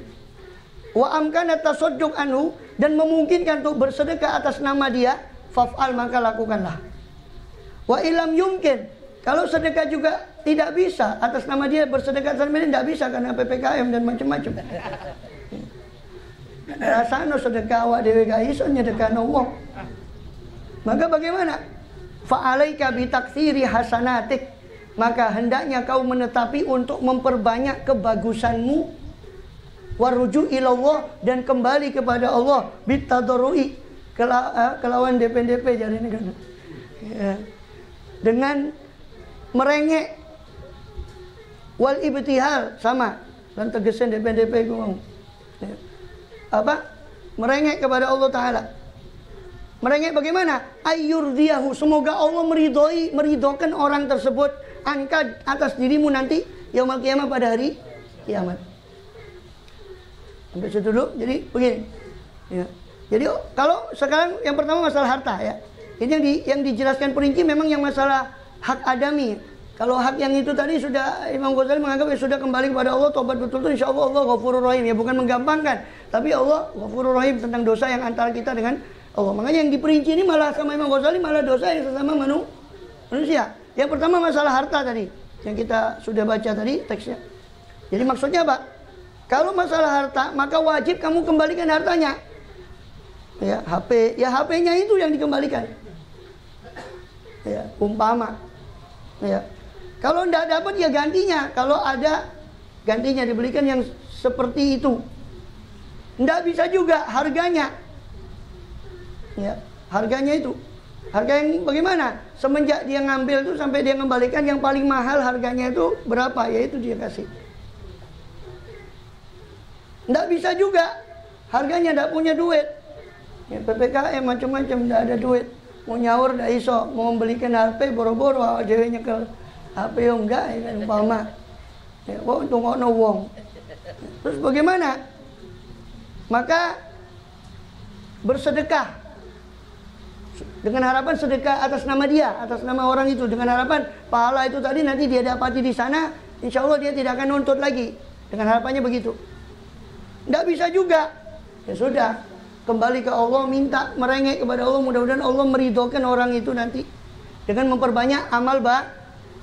Wa amkana tasadduq anhu, dan memungkinkan untuk bersedekah atas nama dia, faf'al maka lakukanlah. Wa ilam yumkin, kalau sedekah juga tidak bisa atas nama dia, bersedekah atas nama dia tidak bisa karena PPKM dan macam-macam. Rasanya sedekah awak dewe gak iso nyedekahno wong. Maka bagaimana? Fa'alaika bitaktsiri hasanatik, maka hendaknya kau menetapi untuk memperbanyak kebagusanmu, waruju ilallah, dan kembali kepada Allah, bitadarrui, kelawan DP jadi ini kan. Ya. Dengan merengek, wal ibtihal sama, dan tegesin DP ku mau. Ya. Apa? Merengek kepada Allah Ta'ala. Merengek bagaimana? Ayyurdiyahu, semoga Allah meridhokan orang tersebut angka atas dirimu nanti yaumul qiyamah, pada hari kiamat. Sampai situ dulu. Jadi begini ya. Jadi kalau sekarang yang pertama masalah harta ya. Ini yang dijelaskan perinci memang yang masalah hak adami. Kalau hak yang itu tadi sudah Imam Ghazali menganggap ya sudah kembali kepada Allah, tobat betul-betul, insya Allah Allah Ghafurur Rahim. Ya bukan menggampangkan, tapi Allah Ghafurur Rahim tentang dosa yang antara kita dengan Allah. Makanya yang diperinci ini malah sama Imam Ghazali malah dosa yang sesama manusia. Yang pertama masalah harta tadi, yang kita sudah baca tadi teksnya. Jadi maksudnya apa? Kalau masalah harta, maka wajib kamu kembalikan hartanya. Ya, HP-nya itu yang dikembalikan. Ya, umpama. Ya. Kalau tidak dapat ya gantinya. Kalau ada gantinya dibelikan yang seperti itu. Tidak bisa juga harganya. Ya, harganya itu. Harga yang bagaimana? Semenjak dia ngambil itu sampai dia kembalikan yang paling mahal harganya itu berapa? Ya itu dia kasih. Tidak bisa juga. Harganya tidak punya duit. Ya, PPKM macam-macam tidak ada duit. Mau nyaur tidak iso. Mau membelikan HP boro-boro ceweknya ke HP yang enggak ya kan umpama. Ya, untuk ngono wong. Terus bagaimana? Maka bersedekah. Dengan harapan sedekah atas nama dia, atas nama orang itu, dengan harapan pahala itu tadi nanti dia dapati di sana, insya Allah dia tidak akan nuntut lagi. Dengan harapannya begitu. Tidak bisa juga. Ya sudah, kembali ke Allah, minta merengek kepada Allah, mudah-mudahan Allah meridhokan orang itu nanti dengan memperbanyak amal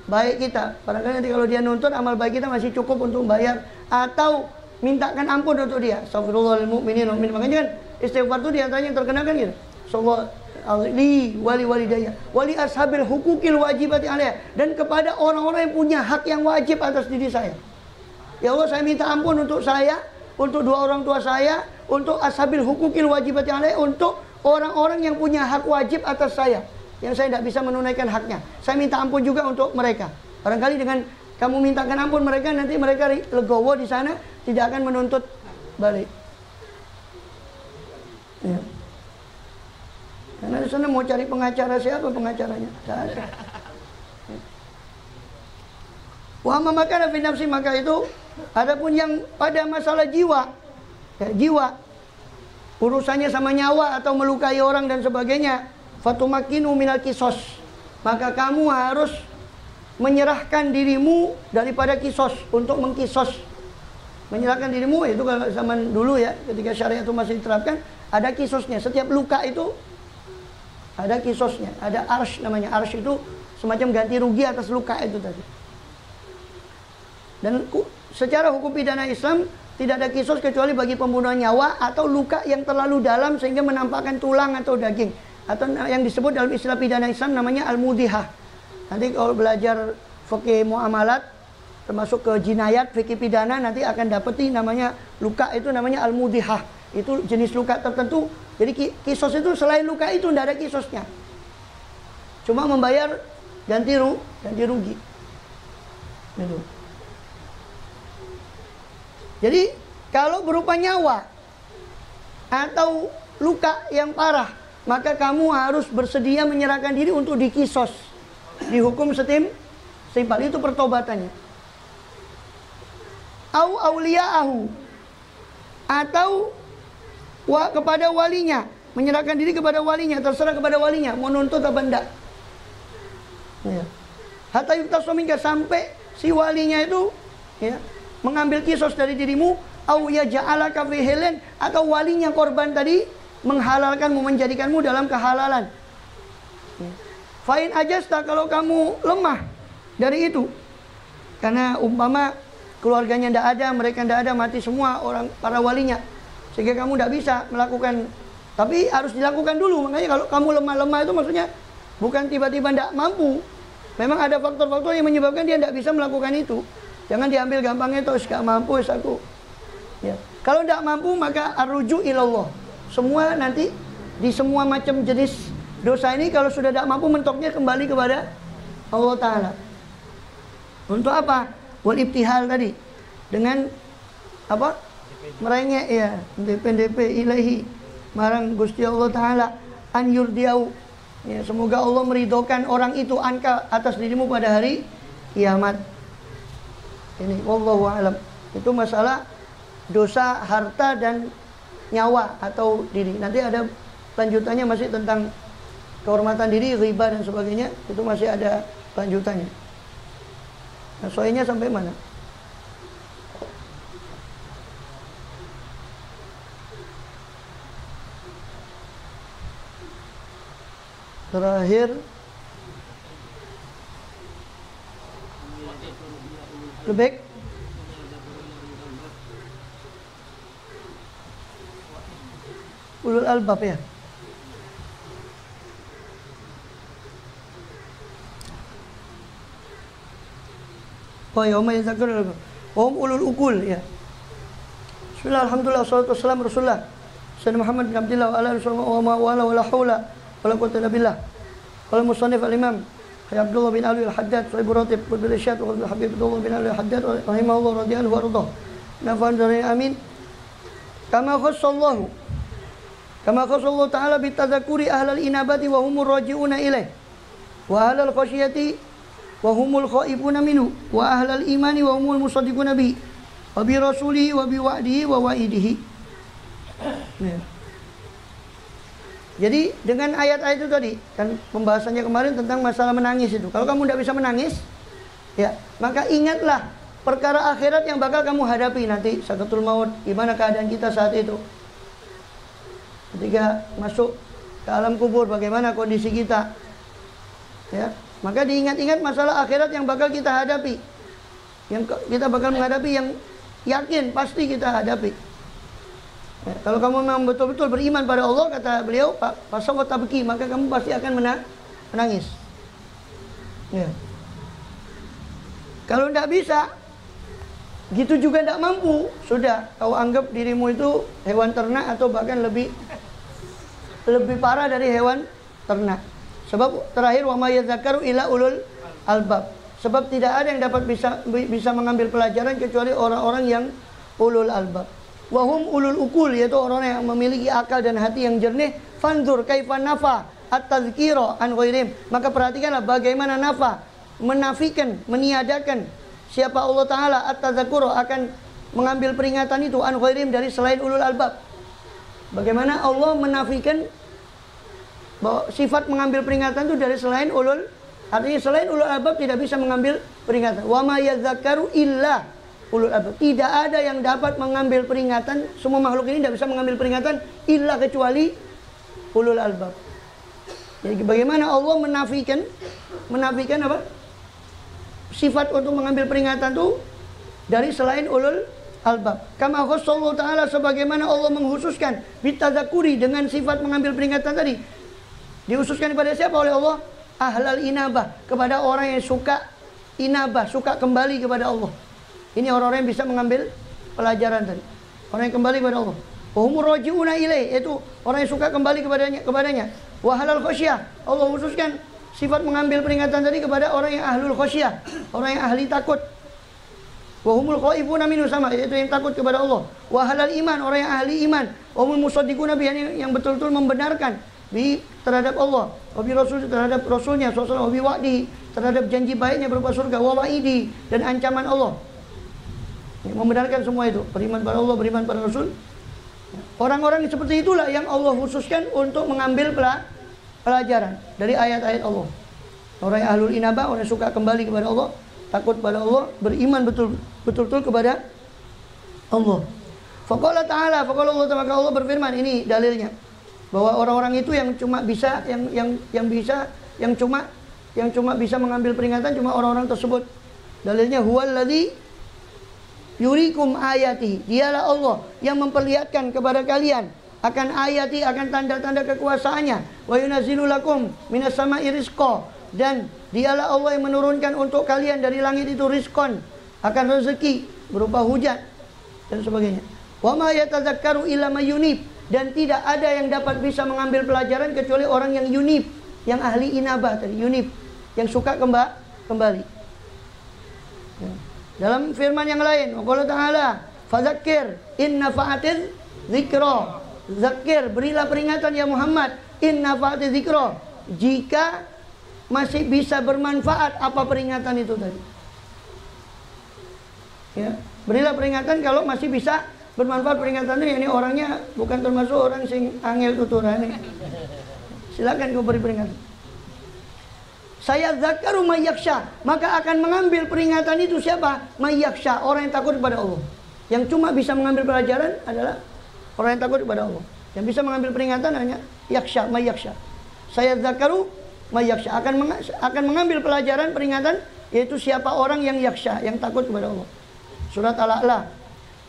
baik kita. Barangkali nanti kalau dia nuntut, amal baik kita masih cukup untuk bayar, atau mintakan ampun untuk dia. Astagfirullahal mu'minin. Makanya kan istighfar itu diantaranya yang terkenal kan gitu. Li wali walidayya wali ashabil hukukil wajibati alaiya, dan kepada orang-orang yang punya hak yang wajib atas diri saya. Ya Allah, saya minta ampun untuk saya, untuk dua orang tua saya, untuk ashabil hukukil wajibati alaiya, untuk orang-orang yang punya hak wajib atas saya yang saya tidak bisa menunaikan haknya. Saya minta ampun juga untuk mereka. Barangkali dengan kamu mintakan ampun mereka, nanti mereka legowo di sana, tidak akan menuntut balik. Ya. Karena di sana mau cari pengacara, siapa pengacaranya? Tidak ada. Wa amma makana fi nafsi, maka itu adapun yang pada masalah jiwa, ya, jiwa urusannya sama nyawa atau melukai orang dan sebagainya, fatumakinu minal kisos, maka kamu harus menyerahkan dirimu daripada kisos, untuk mengkisos. Menyerahkan dirimu itu kalau zaman dulu ya, ketika syariat itu masih diterapkan, ada kisosnya. Setiap luka itu ada kisosnya, ada arsh namanya. Arsh itu semacam ganti rugi atas luka itu tadi. Dan secara hukum pidana Islam tidak ada kisos kecuali bagi pembunuhan nyawa atau luka yang terlalu dalam sehingga menampakkan tulang atau daging, atau yang disebut dalam istilah pidana Islam namanya al-mudihah. Nanti kalau belajar fikih muamalat termasuk ke jinayat, fikih pidana, nanti akan dapeti namanya luka itu namanya al-mudihah. Itu jenis luka tertentu. Jadi kisos itu selain luka itu tidak ada kisosnya. Cuma membayar ganti rugi. Gitu. Jadi kalau berupa nyawa atau luka yang parah, maka kamu harus bersedia menyerahkan diri untuk dikisos, dihukum setimpal. Itu pertobatannya. Au auliya'ahu, atau kepada walinya, menyerahkan diri kepada walinya, terserah kepada walinya mau nuntut apa enggak. Ya. Hatta yuktasu minka, sampai si walinya itu ya mengambil kisos dari dirimu, au yaj'alaka fi hilin, atau walinya korban tadi menghalalkanmu, menjadikanmu dalam kehalalan. Ya. Fa'in ajasta, kalau kamu lemah dari itu, karena umpama keluarganya tidak ada, mereka tidak ada, mati semua orang para walinya, sehingga kamu tidak bisa melakukan, tapi harus dilakukan dulu. Makanya kalau kamu lemah-lemah itu maksudnya bukan tiba-tiba tidak mampu. Memang ada faktor-faktor yang menyebabkan dia tidak bisa melakukan itu. Jangan diambil gampangnya, terus gak mampu aku. Ya. Kalau tidak mampu maka arruju ilallah. Semua nanti di semua macam jenis dosa ini kalau sudah tidak mampu, mentoknya kembali kepada Allah Ta'ala. Untuk apa? Wal ibtihal tadi. Dengan apa? Merengek ya, DP ilahi marang Gusti Allah Ta'ala an yurdiau, ya, semoga Allah meridhokan orang itu anka atas dirimu pada hari kiamat. Ini wallahu alam. Itu masalah dosa harta dan nyawa atau diri. Nanti ada lanjutannya masih tentang kehormatan diri, riba dan sebagainya. Itu masih ada lanjutannya. Nah, soalnya sampai mana? Terakhir lebih ulul albab ya. Oh ya, ulul ukul ya. Bismillah, alhamdulillah, wassalatu wassalamu Rasulullah Sayyidina Muhammad bin Abdillah wa ala alihi wa la haula wa la quwwata illa billah. Qala musannif al-imam Abdullah bin Ali al-Haddad sahibu ratib bil irsyad wa Habib Abdullah bin Ali al-Haddad rahimahullah radhiyallahu wa radha. Nafa'an dari amin. Kama khassallahu ta'ala bi tadzakkuri ahlal inabati wa humur raji'una ilaih wa ahlal khasyati wa humul khaifuna minhu wa ahlal imani wa humul musaddiquna bihi wa bi rasulihi wa bi wa'dihi wa wa'idihi. Ya. Jadi dengan ayat-ayat itu tadi kan pembahasannya kemarin tentang masalah menangis itu. Kalau kamu tidak bisa menangis, ya maka ingatlah perkara akhirat yang bakal kamu hadapi nanti sakratul maut. Gimana keadaan kita saat itu? Ketika masuk ke alam kubur, bagaimana kondisi kita? Ya, maka diingat-ingat masalah akhirat yang bakal kita hadapi, yang kita bakal menghadapi, yang yakin pasti kita hadapi. Ya, kalau kamu memang betul-betul beriman pada Allah, kata beliau, pasawat tabki, maka kamu pasti akan menangis. Ya. Kalau tidak bisa, gitu juga tidak mampu, sudah kau anggap dirimu itu hewan ternak atau bahkan lebih parah dari hewan ternak. Sebab terakhir wa may yadzakaru illa ulul albab. Sebab tidak ada yang dapat bisa mengambil pelajaran kecuali orang-orang yang ulul albab. Wahum ulul ukul, yaitu orang yang memiliki akal dan hati yang jernih. Fanzur kaifa nafa at-tazkira an ghairim. Maka perhatikanlah bagaimana nafa, menafikan, meniadakan siapa Allah Ta'ala at-tazakura, akan mengambil peringatan itu an ghairim, dari selain ulul albab. Bagaimana Allah menafikan bahwa sifat mengambil peringatan itu dari selain ulul, artinya selain ulul albab tidak bisa mengambil peringatan. Wa ma yadzakaru illa ulul albab. Tidak ada yang dapat mengambil peringatan, semua makhluk ini tidak bisa mengambil peringatan illa kecuali ulul albab. Jadi bagaimana Allah menafikan apa? Sifat untuk mengambil peringatan itu dari selain ulul albab. Kama khassallahu ta'ala, sebagaimana Allah menghususkan bitadzakuri, dengan sifat mengambil peringatan tadi. Dihususkan kepada siapa oleh Allah? Ahlal inabah, kepada orang yang suka inabah, suka kembali kepada Allah. Ini orang-orang yang bisa mengambil pelajaran tadi. Orang yang kembali kepada Allah. Wa humur raji'una ilaih, yaitu orang yang suka kembali kepadanya. Wa halal khasyah, Allah khususkan sifat mengambil peringatan tadi kepada orang yang ahlul khasyah, orang yang ahli takut. Wa humul khaifuna minhu, sama, yaitu yang takut kepada Allah. Wa halal iman, orang yang ahli iman. Wa humul musaddiquna bihi, yang betul-betul membenarkan terhadap Allah, wabi rasul, terhadap rasulnya, wabi wa'di, terhadap janji baiknya berupa surga, wa wa'idi, dan ancaman Allah. Membenarkan semua itu, beriman pada Allah, beriman pada Rasul. Orang-orang seperti itulah yang Allah khususkan untuk mengambil pelajaran dari ayat-ayat Allah. Orang yang ahlul inabah, orang yang suka kembali kepada Allah, takut pada Allah, beriman betul-betul kepada Allah. Faqala ta'ala, faqala Allah Ta'ala, Allah berfirman, ini dalilnya, bahwa orang-orang itu yang cuma bisa yang cuma bisa mengambil peringatan cuma orang-orang tersebut. Dalilnya huwallazi yurikum ayati, dialah Allah yang memperlihatkan kepada kalian akan ayati, akan tanda-tanda kekuasaannya. Wa yunazzilu lakum minas sama'i rizqa, dan dialah Allah yang menurunkan untuk kalian dari langit itu rizqan, akan rezeki berupa hujan dan sebagainya. Wa ma yatadzakkaru illa may yunib, dan tidak ada yang dapat bisa mengambil pelajaran kecuali orang yang yunib, yang ahli inabah tadi, yunib, yang suka kembali. Ya. Dalam firman yang lain, Allah Ta'ala, fadzakir in nafa'atiz dzikra, zakir, berilah peringatan ya Muhammad, in nafa'atiz dzikra, jika masih bisa bermanfaat apa peringatan itu tadi. Ya, berilah peringatan kalau masih bisa bermanfaat peringatan ini orangnya bukan termasuk orang sing angel tuturane. Silakan kau beri peringatan. Saya zakaru mayyaksha, maka akan mengambil peringatan itu siapa? Mayyaksha, orang yang takut kepada Allah. Yang cuma bisa mengambil pelajaran adalah orang yang takut kepada Allah. Yang bisa mengambil peringatan hanya yaksha, mayyaksha. Saya zakaru mayyaksha, akan mengambil pelajaran peringatan, yaitu siapa orang yang yaksha, yang takut kepada Allah. Surat Al-A'la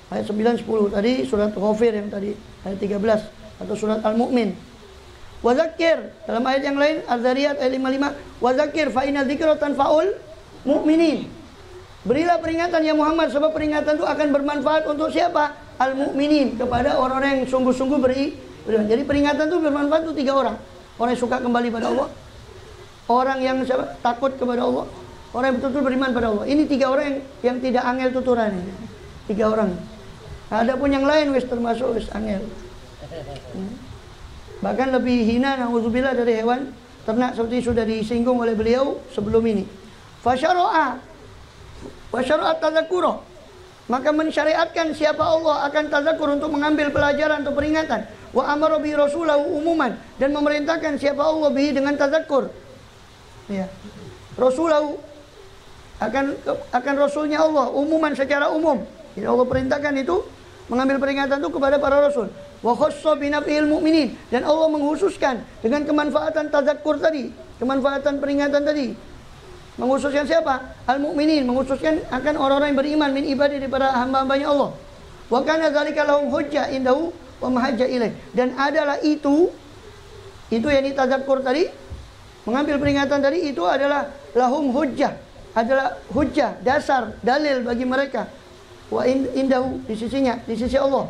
ayat 9-10 tadi, surat Ghafir yang tadi ayat 13, atau surat Al-Mu'min. Wazakir, dalam ayat yang lain Az-Zariyat ayat 55, wazakir fa inna dzikra tanfa'ul mu'minin. Berilah peringatan ya Muhammad, sebab peringatan itu akan bermanfaat untuk siapa? Al-mu'minin, kepada orang-orang yang sungguh-sungguh beriman. Jadi peringatan itu bermanfaat untuk 3 orang. Orang yang suka kembali pada Allah, orang yang takut kepada Allah, orang yang betul-betul beriman pada Allah. Ini 3 orang yang tidak angel tuturan ini. 3 orang. Adapun yang lain wis termasuk wis angel. Bahkan lebih hina, na'udzubillah, dari hewan ternak seperti sudah disinggung oleh beliau sebelum ini. Fasyara'a tadzakura, maka mensyariatkan siapa Allah akan tadzakur, untuk mengambil pelajaran atau peringatan. Wa amara bi rasulahu umuman, dan memerintahkan siapa Allah bi dengan tadzakur. Ya. Rasulahu akan rasulnya Allah umuman, secara umum. Jadi Allah perintahkan itu mengambil peringatan itu kepada para rasul. Wa khassa bi naf'il mu'minin, dan Allah mengkhususkan dengan kemanfaatan tadzakur tadi, kemanfaatan peringatan tadi. Mengkhususkan siapa? Al-mu'minin, mengkhususkan akan orang-orang yang beriman min ibadah daripada hamba-hambanya Allah. Wa kana dzalika lahum hujjah indahu wa mahajja ilaih, dan adalah itu yang tadzakur tadi, mengambil peringatan tadi, itu adalah lahum hujjah, adalah hujjah, dasar, dalil bagi mereka. Wa indahu, di sisinya, di sisi Allah.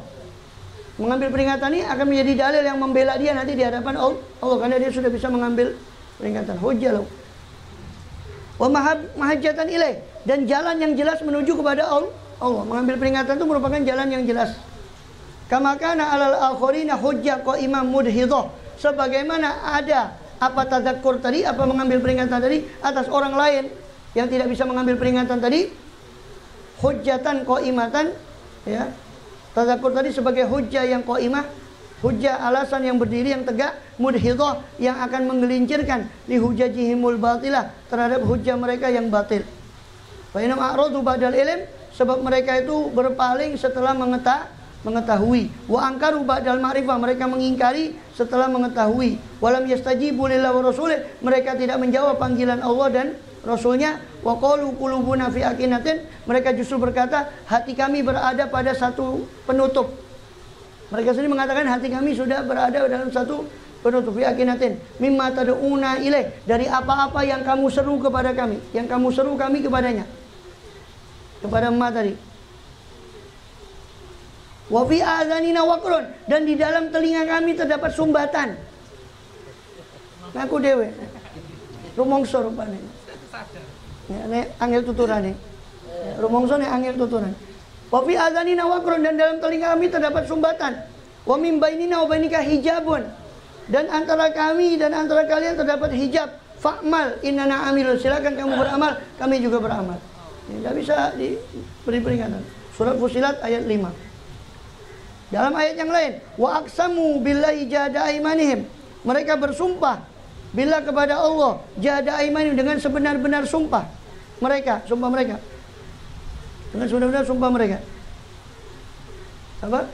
Mengambil peringatan ini akan menjadi dalil yang membela dia nanti di hadapan Allah, karena dia sudah bisa mengambil peringatan. Hujjah lahu. Wa mahajjatan ilaih, dan jalan yang jelas menuju kepada Allah. Mengambil peringatan itu merupakan jalan yang jelas. Kama kana alal akhirina hujjah qa'imah mudhidah, sebagaimana ada apa tadzakur tadi, apa mengambil peringatan tadi atas orang lain yang tidak bisa mengambil peringatan tadi, hujjatan qa'imatan, ya. Tadzakur tadi sebagai hujjah yang qa'imah, hujjah alasan yang berdiri, yang tegak, mudhidah, yang akan menggelincirkan li hujajihimul batilah, terhadap hujjah mereka yang batil. Fa inam a'radu ba'dal ilm, sebab mereka itu berpaling setelah mengetahui. Wa angkaru ba'dal ma'rifah, mereka mengingkari setelah mengetahui. Walam yastajibu lillahi wa rasulih, mereka tidak menjawab panggilan Allah dan Rasulnya. Wa qalu qulubuna fi akinatin, mereka justru berkata hati kami berada pada satu penutup. Mereka sendiri mengatakan hati kami sudah berada dalam satu penutup, fi akinatin mimma tad'una ilaih, dari apa-apa yang kamu seru kepada kami, yang kamu seru kami kepadanya, kepada emak tadi. Wa fi adzanina waqrun, dan di dalam telinga kami terdapat sumbatan. Ngaku dewe rumongso rupane. Ya, nek angel tuturan nih. Rumongso nek angel tuturan. Wa fi adzanina waqrun, dan dalam telinga kami terdapat sumbatan. Wa min bainina wa bainika hijabun, dan antara kami dan antara kalian terdapat hijab. Fa'mal innana amilun, silakan kamu beramal, kami juga beramal. Tidak bisa diberi peringatan. Surat Fussilat ayat 5. Dalam ayat yang lain, wa aqsamu billahi jahda aimanihim, mereka bersumpah bila kepada Allah jahda aimanihim, dengan sebenar-benar sumpah mereka, dengan sebenar-benar sumpah mereka. Apa?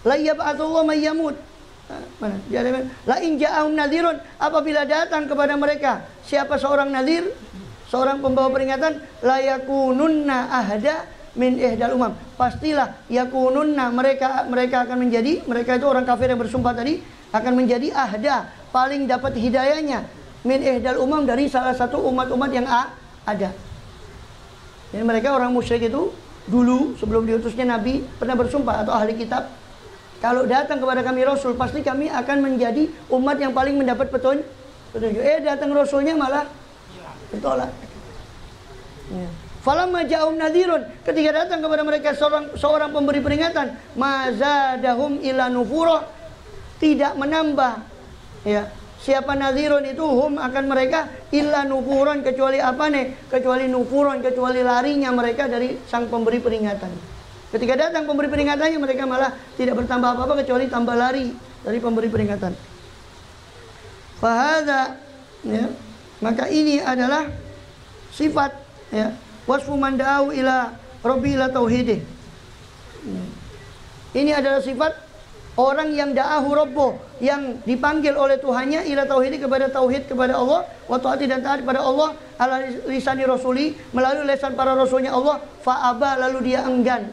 La yab'atsullahu may yamut. Mana? La in ja'ahum nadhirun, apabila datang kepada mereka siapa seorang nadhir, seorang pembawa peringatan, la yakununna ahda min ihdal umam, pastilah yakununna, mereka akan menjadi, mereka itu orang kafir yang bersumpah tadi, akan menjadi ahda, paling dapat hidayahnya, min ihdal umam, dari salah satu umat-umat yang ada. Jadi mereka orang musyrik itu dulu sebelum diutusnya Nabi pernah bersumpah, atau ahli kitab, kalau datang kepada kami Rasul, pasti kami akan menjadi umat yang paling mendapat petunjuk. Datang Rasulnya malah bertolak. Ya. Falamma ja'um nadhirun, ketika datang kepada mereka seorang pemberi peringatan, mazadahum ila nufura, tidak menambah, ya, Siapa nadhirun itu hum akan mereka illa nufuron, kecuali apa nih? Kecuali nufuron, kecuali larinya mereka dari sang pemberi peringatan. Ketika datang pemberi peringatannya, mereka malah tidak bertambah apa-apa kecuali tambah lari dari pemberi peringatan. Fahadha, ya, maka ini adalah sifat, ya, wasfu man da'u ila rabbi ila tauhidih. Ini adalah sifat orang yang da'ahu rabbuh, yang dipanggil oleh Tuhannya ila tauhidi, kepada tauhid kepada Allah, wa taati dan taat kepada Allah, ala lisani rasuli, melalui lisan para rasulnya Allah, fa'aba, lalu dia enggan,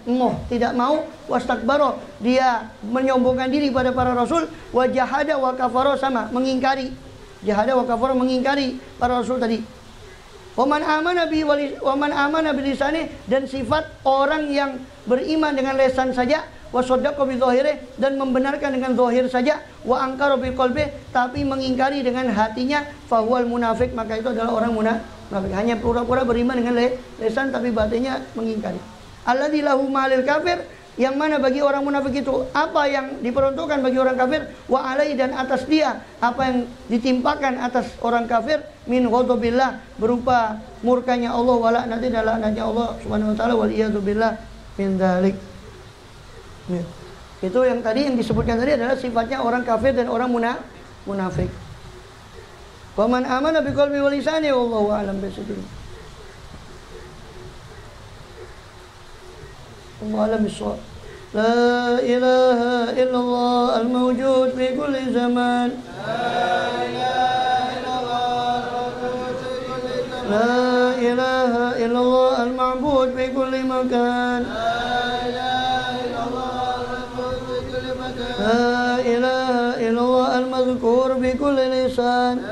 tidak mau, wastakbaro, dia menyombongkan diri pada para rasul, wa jahada wa kafara, sama mengingkari, jahada wa kafara, mengingkari para rasul tadi. Waman amana bi lisani, dan sifat orang yang beriman dengan lisan saja, wa saddaqa bi dhahirih, dan membenarkan dengan zahir saja, wa angkara bi qalbih, tapi mengingkari dengan hatinya, fahuwal munafik, maka itu adalah orang munafik. Hanya pura-pura beriman dengan lisan tapi batinnya mengingkari. Alladzi lahu ma'lil kafir, yang mana bagi orang munafik itu apa yang diperuntukkan bagi orang kafir, wa alai, dan atas dia apa yang ditimpakan atas orang kafir, min ghadabillah, berupa murkanya Allah, wa la'nati, dan laknatnya Allah Subhanahu wa taala, wal iyadu billah min dzalik. Ya. Itu yang tadi yang disebutkan tadi adalah sifatnya orang kafir dan orang munafik. Wa man amana biqalbi wa lisani, wallahu a'lam bishawab. Wallahu a'lam bishawab. La ilaha illallah al-mawjud fi kulli zaman. La ilaha illallah al-ma'bud fi kulli makan. لا إله إلا الله المذكور بكل لسان.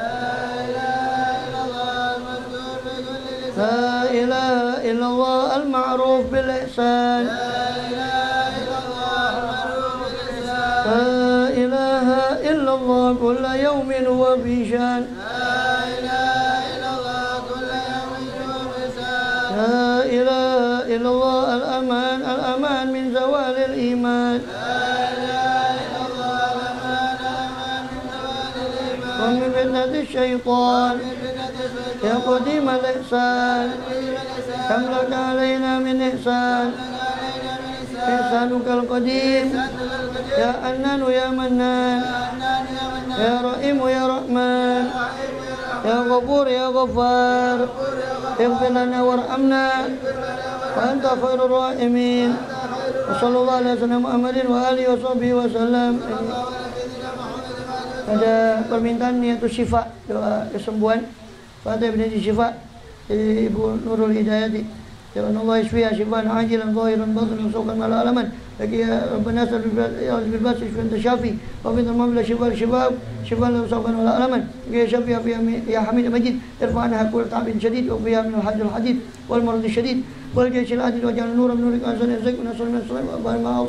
لا إله إلا الله المعروف بالإحسان. لا إله إلا الله كل يوم هو في شان. لا إله إلا الله الأمان، الأمان من زوال الإيمان. ومن فتنة الشيطان يا قديم الإحسان، كم لك علينا من إحسان، إحسانك القديم يا أنان يا منان، يا رحيم يا رحمن، يا غفور يا غفار، اغفر لنا وارحمنا وأنت خير الراحمين. وصلى الله على سيدنا محمد وآله وصحبه وسلم. Ada permintaan yaitu syifa, doa kesembuhan. Fatihah binti syifa Ibu Nurul Hidayati. Ya Allah isfiya syifaan ajilan zahiran batinan suqan ala alaman. Lagi ya Rabbana ya bil bas syifaan tasyafi. Wa fi tamam la shifa shifaa syifaan suqan ala alaman. Ya syafi ya Hamid Majid irfa'na hakul ta'bin syadid wa fiha min al-hajjul hadid wal marad syadid wal jayshil adid wa ja'al nuran nurik azan yazak wa nasr min as-salam wa ma